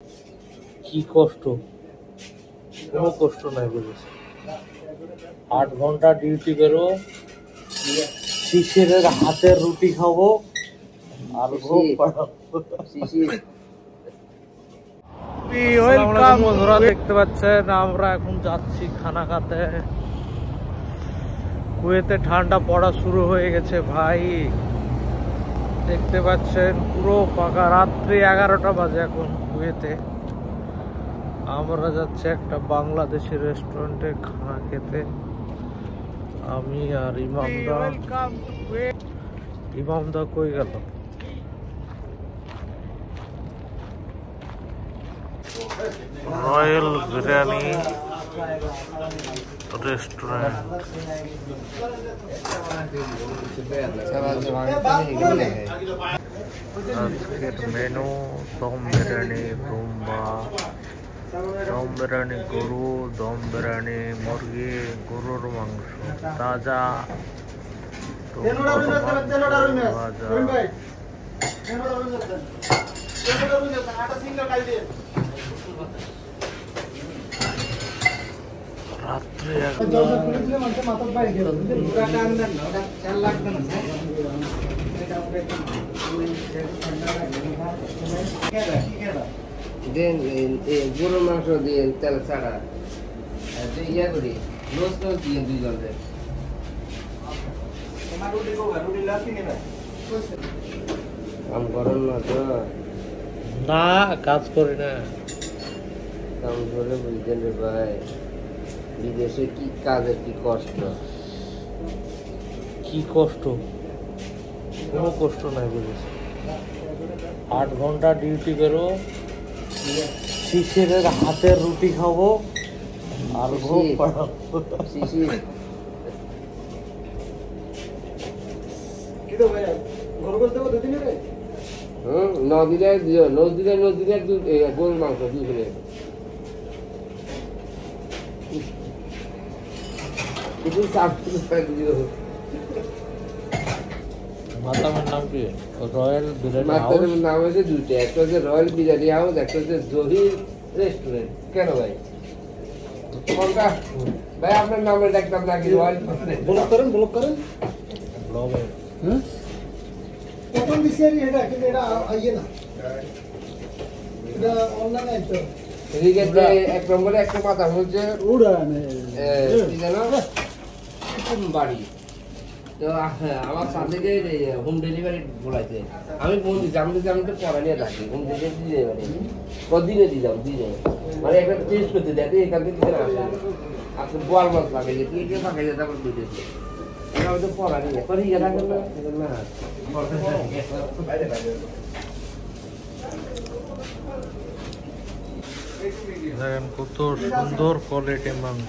কি কষ্ট, কোনো কষ্ট নাই বুঝেছি। 8 ঘন্টা ডিউটি করো, শিশিরের হাতের রুটি খাবো আর ঘুম পাড়াবো। ওয়েলকাম বন্ধুরা, দেখতে পাচ্ছেন আমরা এখন যাচ্ছি খানা খাতে। কুয়েতে ঠান্ডা পড়া শুরু হয়ে গেছে ভাই, দেখতে পাচ্ছেন পুরো ফাঁকা। রাত্রি 11টা বাজে এখন কুয়েতে। আমরা যাচ্ছি একটা বাংলাদেশি রেস্টুরেন্টে খানা খেতে, আমি আর ইমামদা। ইমামদা কই গেল? Royal biryani restaurant. আজকের মেনু দম বিরিয়ানি রুম্বা, দম বিরিয়ানি গরু, দম বিরিয়ানি মুরগি, গরুর মাংস তাজা, রাত্রে গরুর মাংস দিয়ে তেল ছাড়া ইয়া করি রোজ রোজ দিয়ে 2 জনের কাম করেন না তো? না, কাজ করি না। কাম করে বুঝতেন রে ভাই, বিদেশে কি কাজের কি কষ্ট। কি কষ্ট, কোনো কষ্ট নাই বুঝেছি। 8 ঘন্টা ডিউটি করো, শিশিরের হাতের রুটি খাবো আর ঘুম পাড়াবো। শিশির নদীরে গরুর মাংস দুপুরে মাতামের নাম কি? Royal biryani house. মাতামের নাম হচ্ছে দুইটা, একটা হচ্ছে রয়্যাল বিরিয়ানি হাউস, একটা হচ্ছে জহির রেস্টুরেন্ট। কেন ভাই কোনটা ভাই? আপনার নামে দেখতাম নাকি রয়্যাল? ব্লক করেন ব্লগে। প্রথম দিশারি এটা কিন্তু এটা আইয়ে না, এটা অনলাইন আইতো। এদিকে যে এক নম্বরে একটা মাথা হচ্ছে উড়ানে কি জানো বাড়ি। তো আমার সাথে হোম ডেলিভারি বলাইছে, আমি ফোন দিচ্ছি, আমি তো পড়া নিয়ে থাকি, হোম ডেলিভারি দিয়ে মানে কদিনে দিলাম দিনে, মানে একটা টেস্ট করতে দেয় এখান থেকে আসে আসলে বল মাছ পাকে যে তুই পাকে যেতে আবার বুঝেছি আমি তো পড়া নিয়ে করি থাকেন না না দেখেন কত সুন্দর কোয়ালিটি মাংস।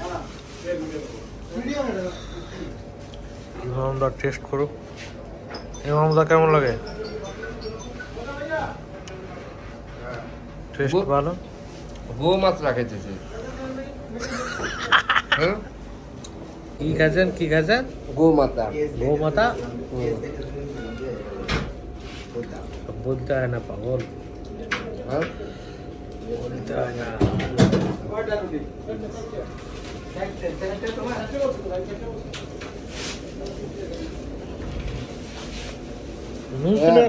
ইমামদা টেস্ট করো। ইমামদা কেমন লাগে? টেস্ট ভালো। গো মাছ রাখাইতেছে। হ্যাঁ কি খাচ্ছেন? গো মাতা। গো মাথা বলতে হয় না পাগল, হ্যাঁ বলতে হয় না।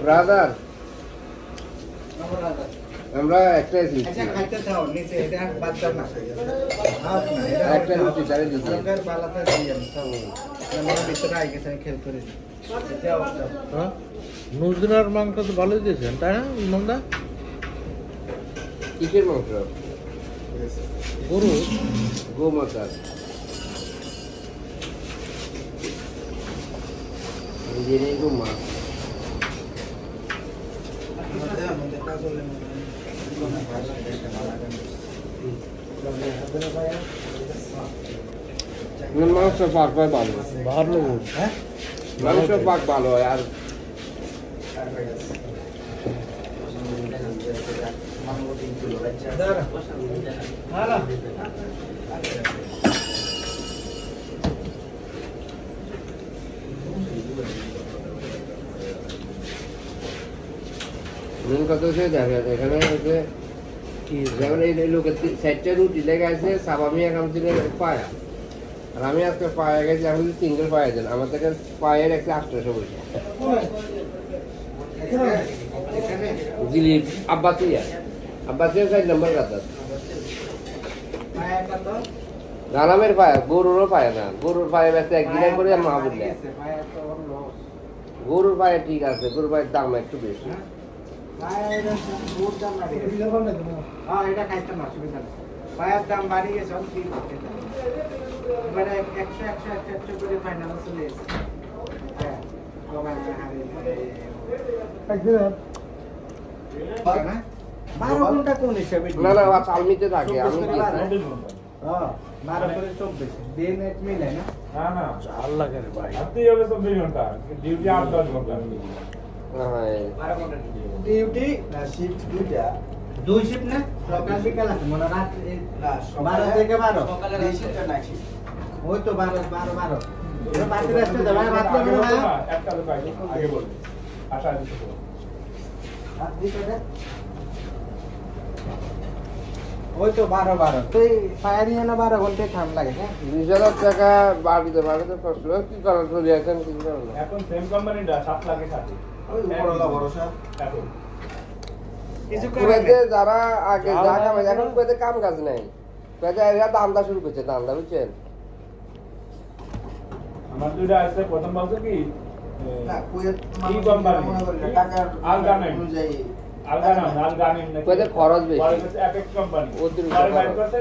ব্রাদার আমরা একটাই খাইতে চাও নিচে এটা বাদ দাও না, একটা রুটি চাই দিচ্ছি। সরকার বালাতে দিয়েন সব আমরা ভিতরে আই গেছে খেল করে দিই। হ্যাঁ, নুজরার মাংস তো ভালোই দিয়েছেন তাই না ইমামদা? কিসের মাংস? গরু গো মাতা। নিজেরই গো মাছ। মাংস পাক হয় ভালো, ভালো। হ্যাঁ মাংস পাক ভালো হয়। আর মেন কথা হচ্ছে দেখেন এখানে হচ্ছে কি যেমন এই লোকের 4টা রুটি লেগে আছে সাবামি এখন ছিল পায়া আর আমি আজকে পায়া গেছি এখন সিঙ্গেল পায়া দেন আমার থেকে পায়ের 800 পয়সা জিলিপ আব্বাসিয়া 4 নম্বর কাতা গালামের পায়া গরুরও পায়া না গরুর পায়ে বেঁচে একদিন করে মা বললে গরুর পায়ে ঠিক আছে গরুর পায়ের দাম একটু বেশি পায়ের দাম বাড়িয়ে গেছে এবারে 100 করে ফাইনাল চলে এসেছে হ্যাঁ 12 ঘন্টা কোন হিসাবে না না চালমিতে থাকে আমি 12 করে 24 দিন এক মিলে না না জাল লাগে রে ভাই আপনি হবে 24 ঘন্টা ডিউটি 8-10 ঘন্টা ডিউটি না শিফট দুই শিফট না সকাল বিকাল আছে মনে রাত 12 থেকে 12 সকালে দুই শিফট না শিফট ওই তো 12 এটা বাকি রাস্তা দাও ভাই বাকি হবে না একটা তো পাই আগে বলুন আশা দিতে তো হাত দিতে দে ওই তো 12 তো এই ফায়ারিং না 12 ঘন্টা ঠান্ডা লাগে হ্যাঁ 20,000 টাকা বাড়িতে কষ্ট কি করার চলে এখন কি করার এখন সেম কোম্পানিটা 7 লাখের সাথে ওই উপরওয়ালা ভরসা এখন কিছু কুয়েতে যারা আগে যা কামাই এখন কুয়েতে কাম কাজ নাই কুয়েতে এরা দান্দা শুরু করছে দান্দা বুঝছেন আমার দুইটা আছে প্রথম বলছো কি না কুয়েত কি কোম্পানি টাকা আলগানাম অনুযায়ী আলগানাম কুয়েতে খরচ বেশি এক এক কোম্পানি অতিরিক্ত বাইরে খরচ। করছে